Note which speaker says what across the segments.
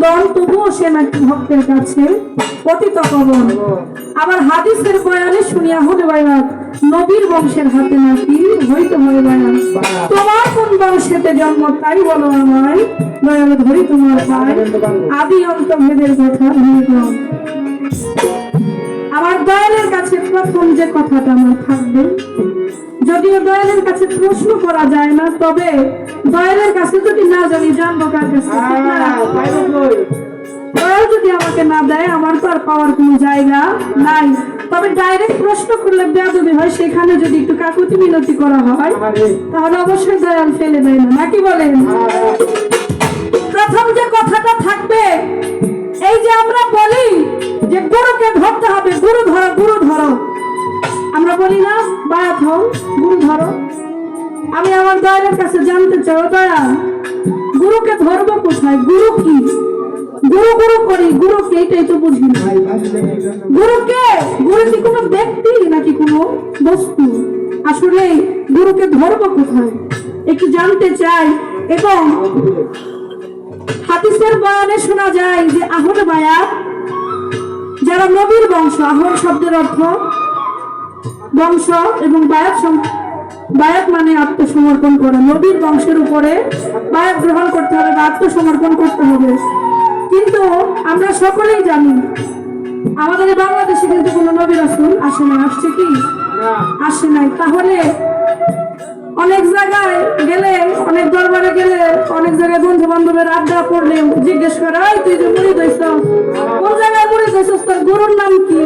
Speaker 1: দল, তবুও সে নাকি ভক্তের কাছে পতিত পাবন। আবার হাদিসের বয়ানে শুনিয়া হতে বায়াত, নবীর বংশের হাতে নাকি হইতে হয় বায়াত। তোমার কোন বংশেতে জন্ম তাই বলো আমায়, দয়াল ধরি তোমার পায়, আদি অন্ত ভেদের কথা নির্গম। আমার দয়ালের কাছে প্রথম যে কথাটা আমার থাকবে, যদিও দয়ালের কাছে প্রশ্ন করা যায় না, তবে দয়ালের কাছে যদি না জানি জানবো কার কাছে? দয়াল যদি আমাকে না দেয় আমার তো আর পাওয়ার কোনো জায়গা নাই। তবে ডাইরেক্ট প্রশ্ন করলে বেয়াদবি হয়, সেখানে যদি একটু কাকুতি মিনতি করা হয় তাহলে অবশ্যই দয়াল ফেলে দেয় না, নাকি বলেন? প্রথম যে কথাটা থাকবে, এই যে আমরা বলি যে গুরুকে ধরতে হবে, গুরু ধরো গুরু ধরো, আমরা বলি না বায়াত হও গুরু ধরো। আমি আমার দয়ালের কাছে জানতে চাই, দয়াল গুরুকে ধরবো কোথায়? গুরু কি? গুরু গুরু করি, গুরু কে এটাই তো বুঝি না। গুরু কে? গুরু কি কোনো ব্যক্তি নাকি কোনো বস্তু? আসলে গুরুকে ধরবো কোথায় একটু জানতে চাই। এবং হাদিসের বয়ানে শোনা যায় যে আহলে বায়াত যারা নবীর বংশ, আহল শব্দের অর্থ বংশ এবং বায়াত মানে আত্মসমর্পণ করা। নবীর বংশের উপরে বায়াত গ্রহণ করতে হবে বা আত্মসমর্পণ করতে হবে। কিন্তু আমরা সকলেই জানি আমাদের বাংলাদেশে কিন্তু কোনো নবী রাসূল আসে না। আসছে কি? আসে নাই। তাহলে অনেক জায়গায় গেলে, অনেক দরবারে গেলে, অনেক জায়গায় বন্ধু বান্ধবের আড্ডা পড়লে জিজ্ঞেস করে, তুই যে মুড়ি দইছ, কোন জায়গায় মুড়ি দইছ, তোর গুরুর নাম কি?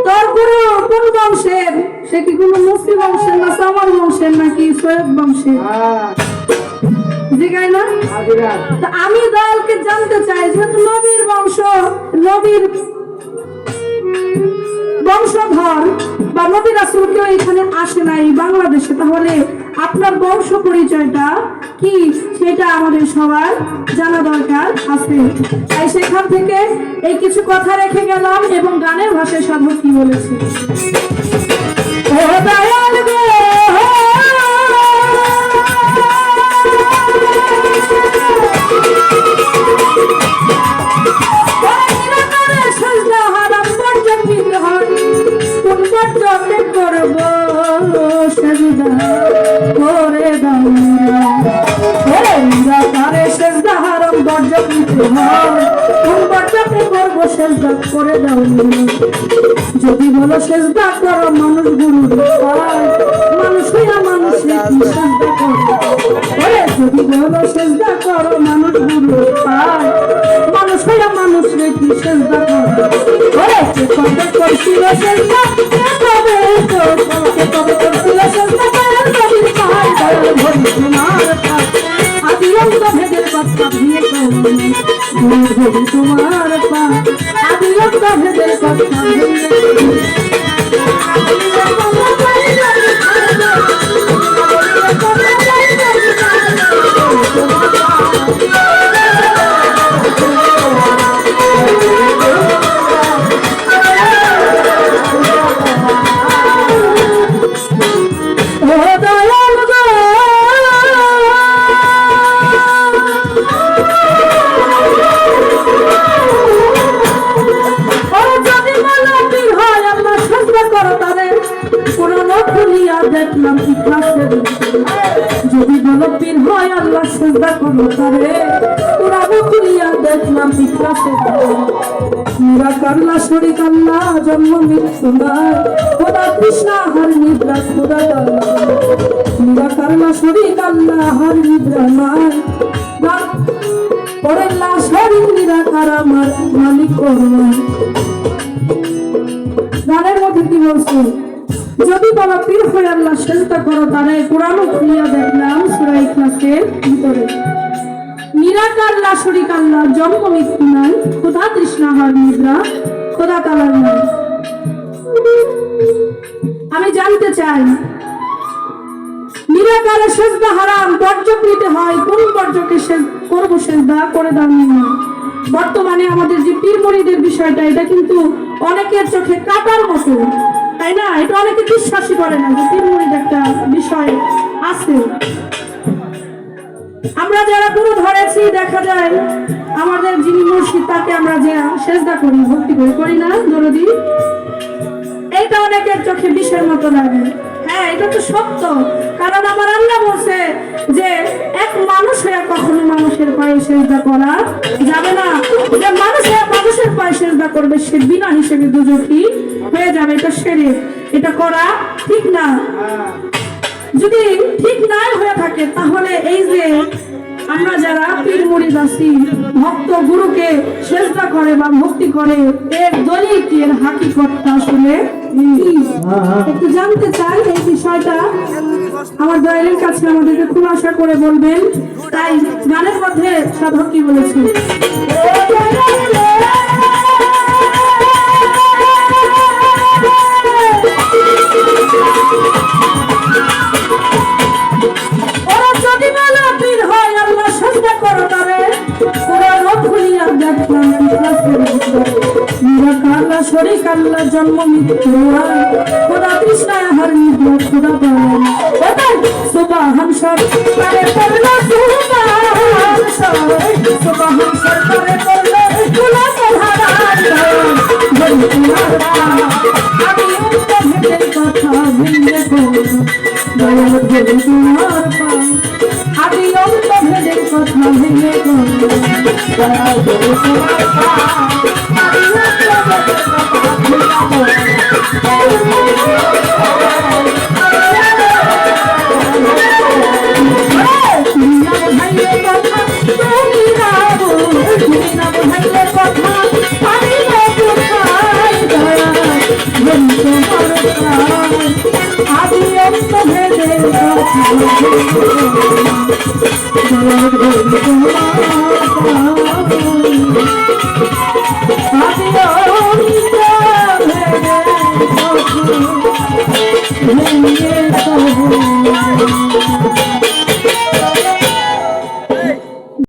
Speaker 1: তোর গুরু কোন বংশের? সে কি কোন মুসি বংশের, না সামার বংশের, নাকি সৈয়দ বংশের? জিগায় না? আমি দয়ালকে জানতে চাই, যেহেতু নবীর বংশ, নবীর বংশধর বা নবী রাসূল কেউ এখানে আসে নাই বাংলাদেশে, তাহলে আপনার বংশ পরিচয়টা কি সেটা আমাদের সবার জানা দরকার আছে। তাই সেখান থেকে এই কিছু কথা রেখে গেলাম এবং গানের ভাষায় সাধক কি বলেছে। ও দয়াল গো, যদি বলো সেজদা করো মানুষ গুরুর পায়, মানুষ হইয়া মানুষের কি সেজদা করো? যদি বলো সেজদা করো মানুষ গুরুর পায়, মানুষ হইয়া মানুষের কি সেজদা করো? কবে করছিল সেজদা, কবে করছিল সেজদা, নবীর পায় দয়াল ভরি তোমার পায়, আদি অন্ত ভেদের কথা ভিয়ে ভরি তোমার পায়, আদি অন্ত ভেদের কথা দেখলাম ইখলাসের। যদি বলো পীর হয় আল্লাহ সেজদা করো তারে, কোরআন খুলিয়া দেখলাম ইখলাসের। নিরাকার লা শরীক আল্লাহ, জন্ম মৃত্যু নাই, খোদা কৃষ্ণা হর নিদ্রা খোদা আল্লাহ। নিরাকার লা শরীক আল্লাহ, হর নিদ্রা নাই, পরে লা শরীক নিরাকার আমার মালিক করুন। গানের মধ্যে কি বলছে? যদি বলা পীর হয়ে আল্লাহ সেজদা করো তারে, কোরআন খুলিয়া দেখলাম সূরা ইখলাসের ভিতরে। নিরাকার লা শরীক আল্লাহ, জন্ম মৃত্যু নাই, খোদা তৃষ্ণা হর নিদ্রা খোদা তাআলার নাম। আমি জানতে চাই নিরাকারে সেজদা হারাম, বর্জক নিতে হয়। কোন বর্জকে করব সেজদা করে দাও না। বর্তমানে আমাদের যে পীর মুরিদের বিষয়টা, এটা কিন্তু অনেকের চোখে কাটার মতো, তাই না? এটা অনেকে বিশ্বাসই করে না যে পীর মুরিদ একটা বিষয় আছে। আমরা যারা গুরু ধরেছি দেখা যায় আমাদের যিনি মুর্শিদ তাকে আমরা যে সেজদা করি, ভক্তি করি না দরদি? এটা অনেকের চোখে বিষের মতো লাগে। হ্যাঁ, এটা তো সত্য, কারণ আমার আল্লাহ বলছে যে এক মানুষ হয়ে কখনো মানুষের পায়ে সেজদা করা যাবে না। যে মানুষের পায়ে সেজদা করবে সে বিনা হিসেবে দুজখী হয়ে যাবে। এটা শিরক, এটা করা ঠিক না। যদি ঠিক নাই হয়ে থাকে তাহলে এই যে আমরা যারা পীর মুরিদ আছি, ভক্ত গুরুকে সেজদা করে বা ভক্তি করে, এর দলিল কি, এর হাকিকতটা আসলে কি একটু জানতে চাই। এই বিষয়টা আমার দয়ালের কাছে আমাদেরকে খুলাসা করে বলবেন। তাই গানের মধ্যে সাধক কি বলেছে, শরীক আল্লাহ জন্ম মৃত্যু খোদা তৃষ্ণায় হার মৃত্যু খোদা পান সুবহান সরকারে পড়লো সুবহান সরকারে পড়লো তুলা প্রধান আমি ভেদের কথা ভেঙে করবো দয়াল ভেবে তোমার পান। আমি অন্ত ভেদের কথা ভেঙে করবো দয়াল ভেবে তোমার পান।
Speaker 2: Yeah.